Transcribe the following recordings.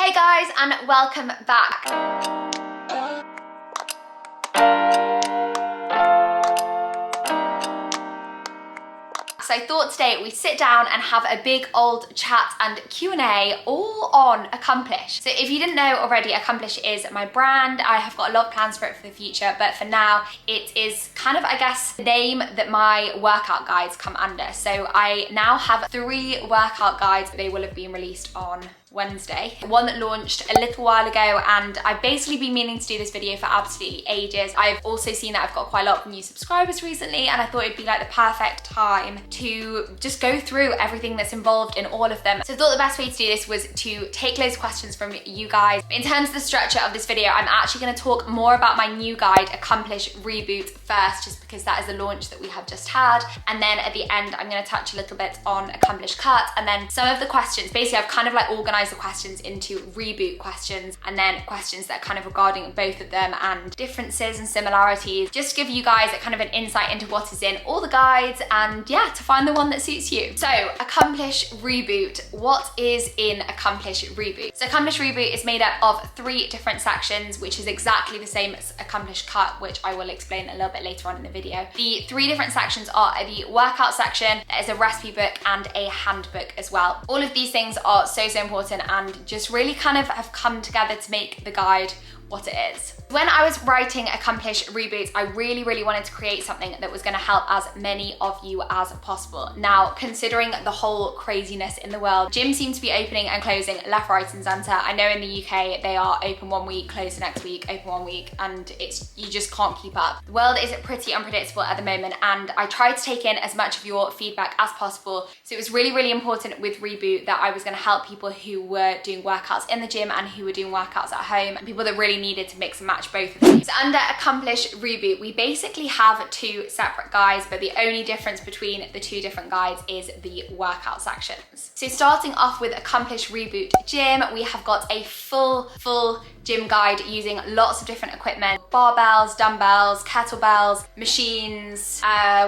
Hey guys, and welcome back. So I thought today we'd sit down and have a big old chat and Q&A all on Accomplish. So if you didn't know already, Accomplish is my brand. I have got a lot of plans for it for the future, but for now it is kind of, I guess, the name that my workout guides come under. So I now have 3 workout guides. They will have been released on Wednesday. One that launched a little while ago, and I've basically been meaning to do this video for absolutely ages. I've also seen that I've got quite a lot of new subscribers recently, and I thought it'd be like the perfect time to just go through everything that's involved in all of them. So I thought the best way to do this was to take loads of questions from you guys. In terms of the structure of this video, I'm actually going to talk more about my new guide, Accomplish Reboot, first, just because that is the launch that we have just had. And then at the end, I'm going to touch a little bit on Accomplish Cut, and then some of the questions. Basically, I've kind of like organized the questions into Reboot questions, and then questions that are kind of regarding both of them and differences and similarities, just to give you guys a kind of an insight into what is in all the guides, and yeah, to find the one that suits you. So Accomplish Reboot, what is in Accomplish Reboot? So Accomplish Reboot is made up of 3 different sections, which is exactly the same as Accomplish Cut, which I will explain a little bit later on in the video. The 3 different sections are the workout section, there is a recipe book and a handbook as well. All of these things are so important and just really kind of have come together to make the guide what it is. When I was writing Accomplish Reboot, I really wanted to create something that was going to help as many of you as possible. Now, considering the whole craziness in the world, gyms seem to be opening and closing left, right and centre. I know in the UK they are open one week, closed the next week, open one week, and you just can't keep up. The world is pretty unpredictable at the moment, and I tried to take in as much of your feedback as possible. So it was really important with Reboot that I was going to help people who were doing workouts in the gym and who were doing workouts at home, and people that really needed to mix and match both of these. So under Accomplish Reboot, we basically have 2 separate guides, but the only difference between the 2 different guides is the workout sections. So starting off with Accomplish Reboot Gym, we have got a full gym guide using lots of different equipment, barbells, dumbbells, kettlebells, machines,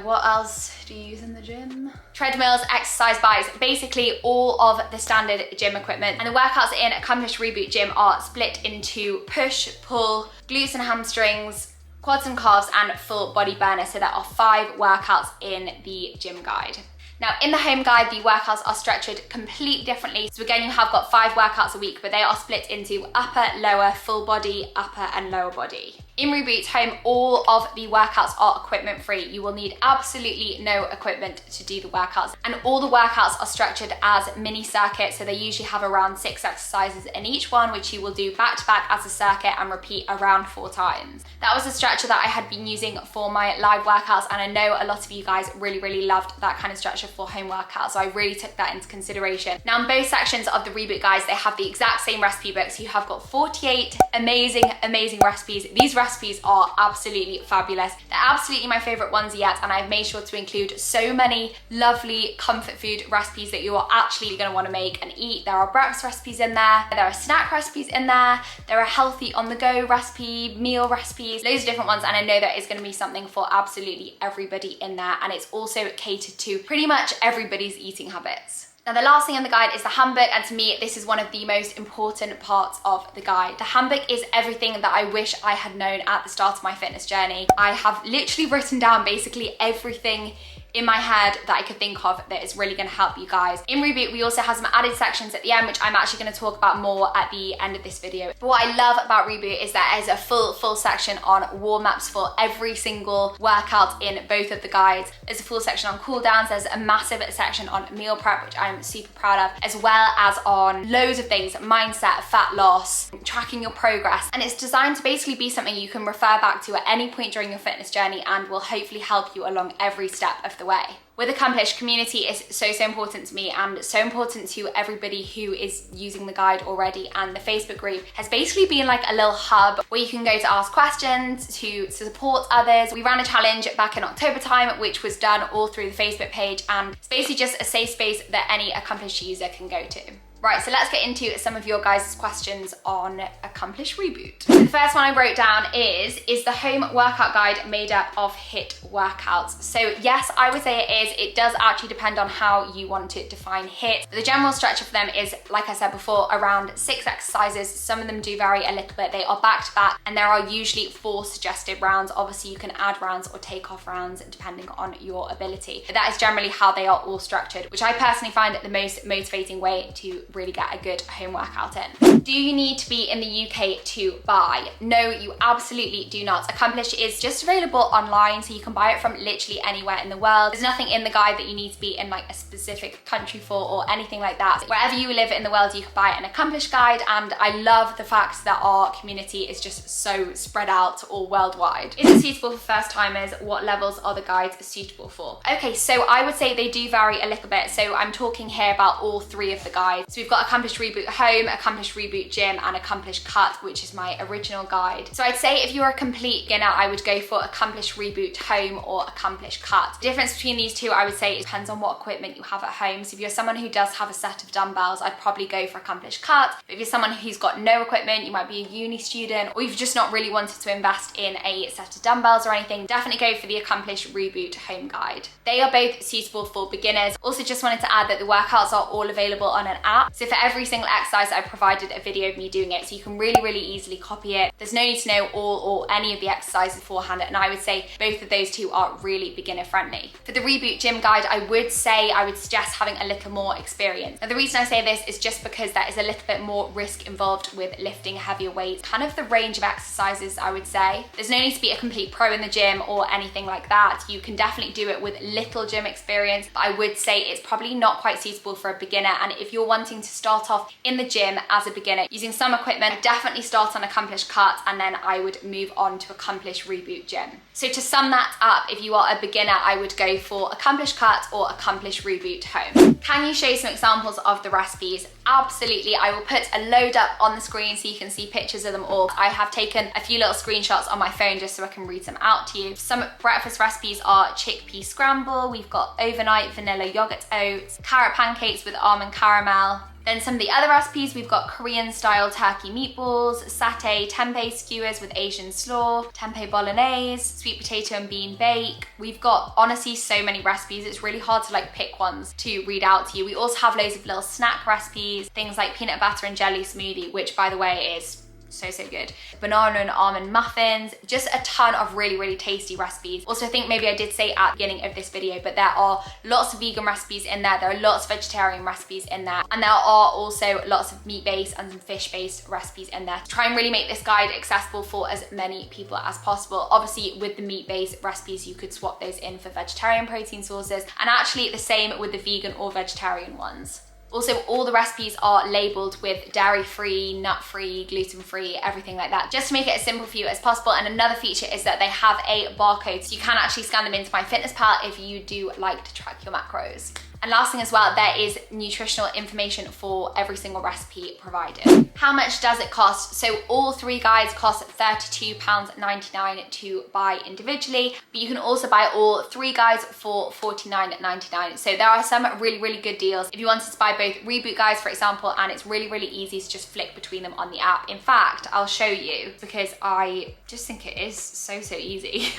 what else do you use in the gym? Treadmills, exercise bikes, basically all of the standard gym equipment. And the workouts in Accomplish Reboot Gym are split into push, pull, glutes and hamstrings, quads and calves, and full body burner. So there are 5 workouts in the gym guide. Now in the home guide, the workouts are structured completely differently. So again, you have got 5 workouts a week, but they are split into upper, lower, full body, upper and lower body. In Reboot Home, all of the workouts are equipment free. You will need absolutely no equipment to do the workouts. And all the workouts are structured as mini circuits. So they usually have around 6 exercises in each one, which you will do back to back as a circuit and repeat around 4 times. That was the structure that I had been using for my live workouts. And I know a lot of you guys really loved that kind of structure for home workouts. So I really took that into consideration. Now in both sections of the Reboot guides, they have the exact same recipe books. You have got 48 amazing recipes. These recipes are absolutely fabulous. They're absolutely my favorite ones yet, and I've made sure to include so many lovely comfort food recipes that you are actually going to want to make and eat. There are breakfast recipes in there, there are snack recipes in there are healthy on the go recipe, meal recipes, loads of different ones, and I know there is going to be something for absolutely everybody in there, and it's also catered to pretty much everybody's eating habits. Now the last thing on the guide is the handbook, and to me this is one of the most important parts of the guide. The handbook is everything that I wish I had known at the start of my fitness journey. I have literally written down basically everything in my head that I could think of that is really going to help you guys. In Reboot, we also have some added sections at the end, which I'm actually going to talk about more at the end of this video. But what I love about Reboot is that there's a full section on warm-ups for every single workout in both of the guides. There's a full section on cool downs, there's a massive section on meal prep, which I'm super proud of, as well as on loads of things, mindset, fat loss, tracking your progress. And it's designed to basically be something you can refer back to at any point during your fitness journey and will hopefully help you along every step of the way. With Accomplish, community is so important to me and so important to everybody who is using the guide already, and the Facebook group has basically been like a little hub where you can go to ask questions, to support others. We ran a challenge back in October time, which was done all through the Facebook page, and it's basically just a safe space that any Accomplish user can go to. Right, so let's get into some of your guys' questions on Accomplish Reboot. So the first one I wrote down is the home workout guide made up of HIIT workouts? So yes, I would say it is. It does actually depend on how you want to define HIIT. The general structure for them is, like I said before, around 6 exercises. Some of them do vary a little bit. They are back to back, and there are usually 4 suggested rounds. Obviously, you can add rounds or take off rounds depending on your ability. But that is generally how they are all structured, which I personally find the most motivating way to really get a good home workout in. Do you need to be in the UK to buy? No, you absolutely do not. Accomplish is just available online, so you can buy it from literally anywhere in the world. There's nothing in the guide that you need to be in like a specific country for or anything like that. Wherever you live in the world, you can buy an Accomplish guide, and I love the fact that our community is just so spread out all worldwide. Is it suitable for first timers? What levels are the guides suitable for? Okay, so I would say they do vary a little bit. So I'm talking here about all 3 of the guides. So we've got Accomplish Reboot Home, Accomplish Reboot Gym, and Accomplish Cut, which is my original guide. So I'd say if you're a complete beginner, I would go for Accomplish Reboot Home or Accomplish Cut. The difference between these two, I would say, it depends on what equipment you have at home. So if you're someone who does have a set of dumbbells, I'd probably go for Accomplish Cut. But if you're someone who's got no equipment, you might be a uni student, or you've just not really wanted to invest in a set of dumbbells or anything, definitely go for the Accomplish Reboot Home guide. They are both suitable for beginners. Also, just wanted to add that the workouts are all available on an app. So for every single exercise, I provided a video of me doing it, so you can really easily copy it. There's no need to know all or any of the exercises beforehand, and I would say both of those two are really beginner friendly. For the Reboot Gym guide, I would suggest having a little more experience. Now the reason I say this is just because there is a little bit more risk involved with lifting heavier weights, kind of the range of exercises, I would say. There's no need to be a complete pro in the gym or anything like that. You can definitely do it with little gym experience, but I would say it's probably not quite suitable for a beginner. And if you're wanting to start off in the gym as a beginner using some equipment, definitely start on Accomplish Cut, and then I would move on to Accomplish Reboot Gym. So to sum that up, if you are a beginner, I would go for Accomplish Cut or Accomplish Reboot Home. Can you show some examples of the recipes? Absolutely. I will put a load up on the screen so you can see pictures of them all. I have taken a few little screenshots on my phone just so I can read them out to you. Some breakfast recipes are chickpea scramble, we've got overnight vanilla yogurt oats, carrot pancakes with almond caramel. Then some of the other recipes, we've got Korean style turkey meatballs, satay tempeh skewers with Asian slaw, tempeh bolognese, sweet potato and bean bake. We've got honestly so many recipes, it's really hard to like pick ones to read out to you. We also have loads of little snack recipes, things like peanut butter and jelly smoothie, which by the way is so good. Banana and almond muffins, just a ton of really tasty recipes. Also, I think maybe I did say at the beginning of this video, but there are lots of vegan recipes in there, there are lots of vegetarian recipes in there, and there are also lots of meat-based and some fish-based recipes in there. Try and really make this guide accessible for as many people as possible. Obviously, with the meat-based recipes, you could swap those in for vegetarian protein sources, and actually the same with the vegan or vegetarian ones. Also, all the recipes are labeled with dairy-free, nut-free, gluten-free, everything like that, just to make it as simple for you as possible. And another feature is that they have a barcode, so you can actually scan them into MyFitnessPal if you do like to track your macros. And last thing as well, there is nutritional information for every single recipe provided. How much does it cost? So all 3 guides cost £32.99 to buy individually, but you can also buy all 3 guides for $49.99. So there are some really good deals if you wanted to buy both Reboot guides, for example, and it's really easy to just flick between them on the app. In fact, I'll show you because I just think it is so easy.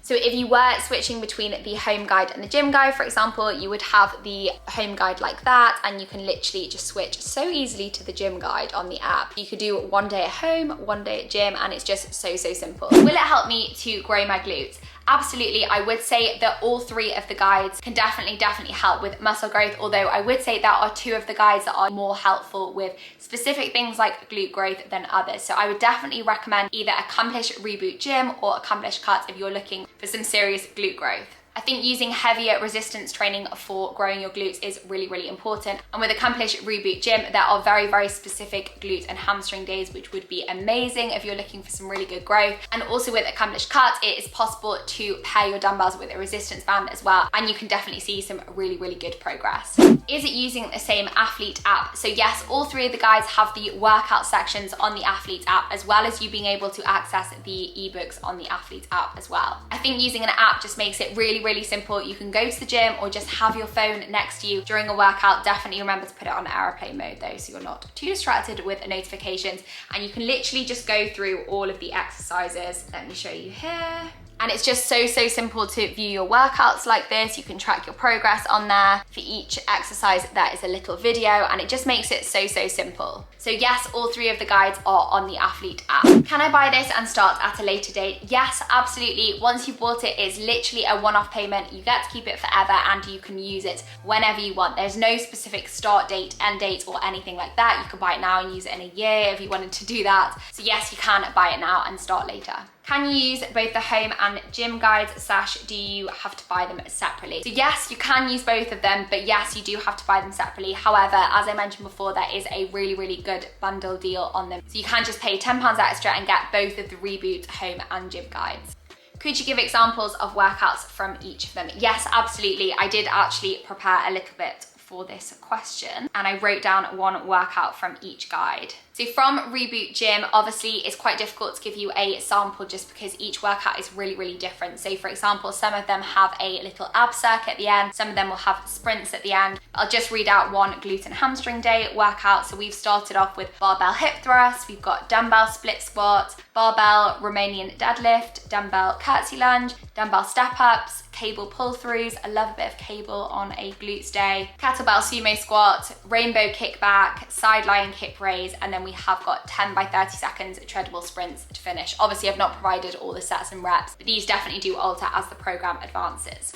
So if you were switching between the home guide and the gym guide, for example, you would have the home guide like that, and you can literally just switch so easily to the gym guide on the app. You could do 1 day at home, 1 day at gym, and it's just so simple. Will it help me to grow my glutes? Absolutely, I would say that all 3 of the guides can definitely help with muscle growth, although I would say there are 2 of the guides that are more helpful with specific things like glute growth than others. So I would definitely recommend either Accomplish Reboot Gym or Accomplish Cut if you're looking for some serious glute growth. I think using heavier resistance training for growing your glutes is really important. And with Accomplish Reboot Gym, there are very specific glute and hamstring days, which would be amazing if you're looking for some really good growth. And also with Accomplish Cut, it is possible to pair your dumbbells with a resistance band as well, and you can definitely see some really good progress. Is it using the same Athlete app? So yes, all 3 of the guides have the workout sections on the Athlete app, as well as you being able to access the ebooks on the Athlete app as well. I think using an app just makes it really really simple. You can go to the gym or just have your phone next to you during a workout. Definitely remember to put it on airplane mode though, so you're not too distracted with notifications. And you can literally just go through all of the exercises. Let me show you here. And it's just so simple to view your workouts like this. You can track your progress on there. For each exercise, there is a little video, and it just makes it so simple. So yes, all 3 of the guides are on the Athlete app. Can I buy this and start at a later date? Yes, absolutely. Once you've bought it, it's literally a one-off payment. You get to keep it forever and you can use it whenever you want. There's no specific start date, end date, or anything like that. You can buy it now and use it in a year if you wanted to do that. So yes, you can buy it now and start later. Can you use both the home and gym guides, / do you have to buy them separately? So yes, you can use both of them, but yes, you do have to buy them separately. However, as I mentioned before, there is a really good bundle deal on them. So you can just pay £10 extra and get both of the Reboot home and gym guides. Could you give examples of workouts from each of them? Yes, absolutely. I did actually prepare a little bit for this question, and I wrote down one workout from each guide. So from Reboot Gym, obviously it's quite difficult to give you a sample just because each workout is really different. So for example, some of them have a little ab circuit at the end, some of them will have sprints at the end. I'll just read out one glute and hamstring day workout. So we've started off with barbell hip thrust, we've got dumbbell split squat, barbell Romanian deadlift, dumbbell curtsy lunge, dumbbell step ups, cable pull throughs. I love a bit of cable on a glutes day, kettlebell sumo squat, rainbow kickback, side lying hip raise, and then we have got 10 by 30 seconds treadable sprints to finish. Obviously, I've not provided all the sets and reps, but these definitely do alter as the program advances.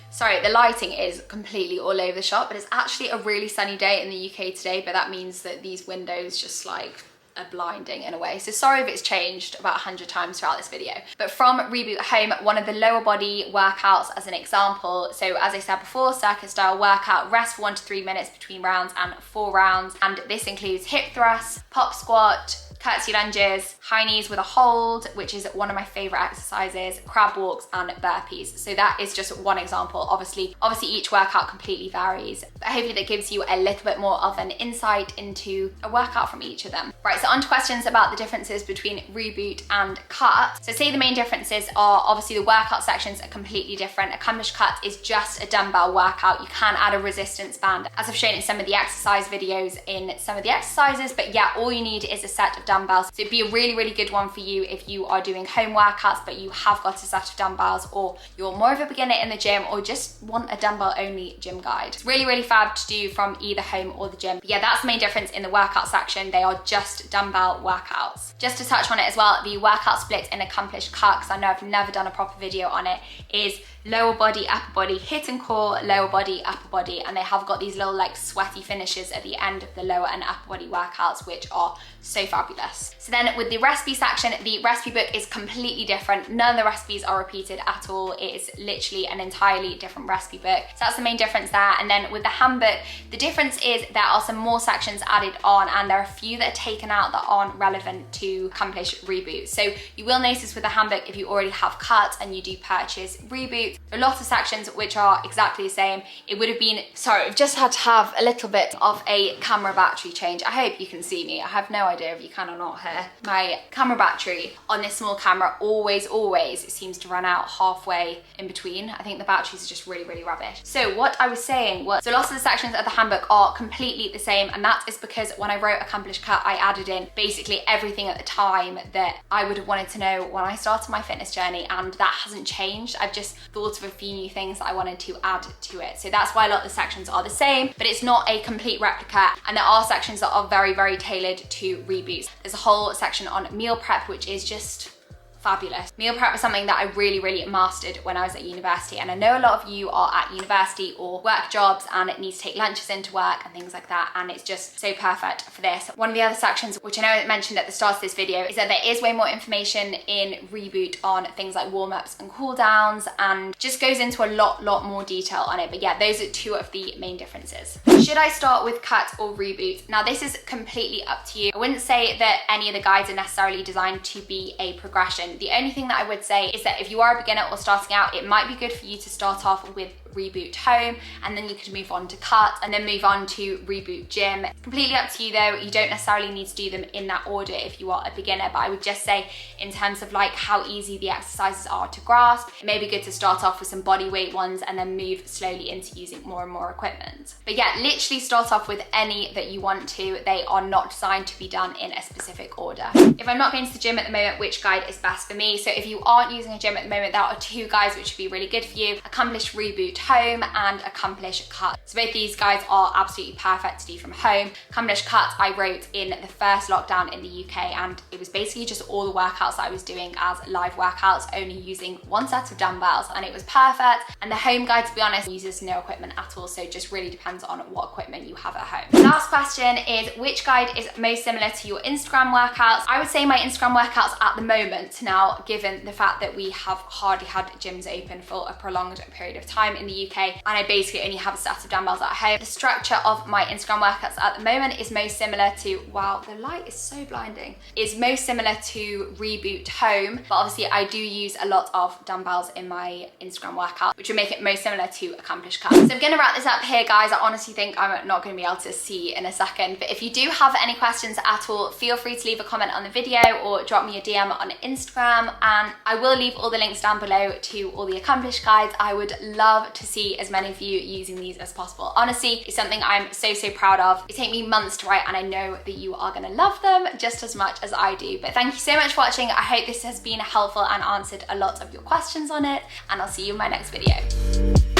Sorry, the lighting is completely all over the shop, but it's actually a really sunny day in the UK today, but that means that these windows just like are blinding in a way. So sorry if it's changed about 100 times throughout this video. But from Reboot Home, one of the lower body workouts as an example. So as I said before, circuit style workout, rest for 1 to 3 minutes between rounds and 4 rounds. And this includes hip thrusts, pop squat, curtsy lunges, high knees with a hold, which is one of my favorite exercises, crab walks and burpees. So that is just one example. Obviously each workout completely varies, but hopefully that gives you a little bit more of an insight into a workout from each of them. Right, so on to questions about the differences between Reboot and Cut. So say the main differences are obviously the workout sections are completely different. Accomplished Cut is just a dumbbell workout. You can add a resistance band, as I've shown in some of the exercise videos in some of the exercises, but yeah, all you need is a set of dumbbells. So it'd be a really good one for you if you are doing home workouts, but you have got a set of dumbbells, or you're more of a beginner in the gym, or just want a dumbbell only gym guide. It's really fab to do from either home or the gym. But yeah, that's the main difference in the workout section. They are just dumbbell workouts. Just to touch on it as well, the workout split in Accomplished Cut, because I know I've never done a proper video on it, is lower body, upper body, hit and core, lower body, upper body, and they have got these little like sweaty finishes at the end of the lower and upper body workouts, which are so fabulous. So then with the recipe section, the recipe book is completely different. None of the recipes are repeated at all. It is literally an entirely different recipe book. So that's the main difference there. And then with the handbook, the difference is there are some more sections added on, and there are a few that are taken out that aren't relevant to Accomplish Reboot. So you will notice with the handbook, if you already have Cut and you do purchase Reboot, a lot of sections which are exactly the same. It would have been, sorry, I've just had to have a little bit of a camera battery change. I hope you can see me. I have no idea if you can or not here. My camera battery on this small camera always it seems to run out halfway in between. I think the batteries are just really rubbish. So what I was saying was, so lots of the sections of the handbook are completely the same, and that is because when I wrote Accomplished Cut, I added in basically everything at the time that I would have wanted to know when I started my fitness journey, and that hasn't changed. I've just thought of a few new things that I wanted to add to it. So that's why a lot of the sections are the same, but it's not a complete replica, and there are sections that are very tailored to Reboots. There's a whole section on meal prep, which is just fabulous. Meal prep was something that I really mastered when I was at university, and I know a lot of you are at university or work jobs and it needs to take lunches into work and things like that, and it's just so perfect for this. One of the other sections, which I know I mentioned at the start of this video, is that there is way more information in Reboot on things like warm-ups and cool downs, and just goes into a lot more detail on it. But yeah, those are two of the main differences. Should I start with Cut or Reboot? Now this is completely up to you. I wouldn't say that any of the guides are necessarily designed to be a progression. The only thing that I would say is that if you are a beginner or starting out, it might be good for you to start off with Reboot Home, and then you could move on to Cut, and then move on to Reboot Gym. Completely up to you though. You don't necessarily need to do them in that order if you are a beginner, but I would just say in terms of like how easy the exercises are to grasp, it may be good to start off with some body weight ones and then move slowly into using more and more equipment. But yeah, literally start off with any that you want to. They are not designed to be done in a specific order. If I'm not going to the gym at the moment, which guide is best for me? So if you aren't using a gym at the moment, there are two guides which would be really good for you: Accomplish Reboot Home and Accomplish Cut. So both these guides are absolutely perfect to do from home. Accomplish Cut I wrote in the first lockdown in the UK, and it was basically just all the workouts that I was doing as live workouts, only using one set of dumbbells, and it was perfect. And the home guide, to be honest, uses no equipment at all, so it just really depends on what equipment you have at home. The last question is, which guide is most similar to your Instagram workouts? I would say my Instagram workouts at the moment, now given the fact that we have hardly had gyms open for a prolonged period of time in the UK, and I basically only have a set of dumbbells at home. The structure of my Instagram workouts at the moment is most similar to, wow, the light is so blinding, is most similar to Reboot Home, but obviously I do use a lot of dumbbells in my Instagram workout, which would make it most similar to Accomplish Cut. So I'm gonna wrap this up here, guys. I honestly think I'm not gonna be able to see in a second, but if you do have any questions at all, feel free to leave a comment on the video or drop me a DM on Instagram, and I will leave all the links down below to all the Accomplish guides. I would love to see as many of you using these as possible. Honestly, it's something I'm so proud of. It took me months to write, and I know that you are gonna love them just as much as I do. But thank you so much for watching. I hope this has been helpful and answered a lot of your questions on it, and I'll see you in my next video.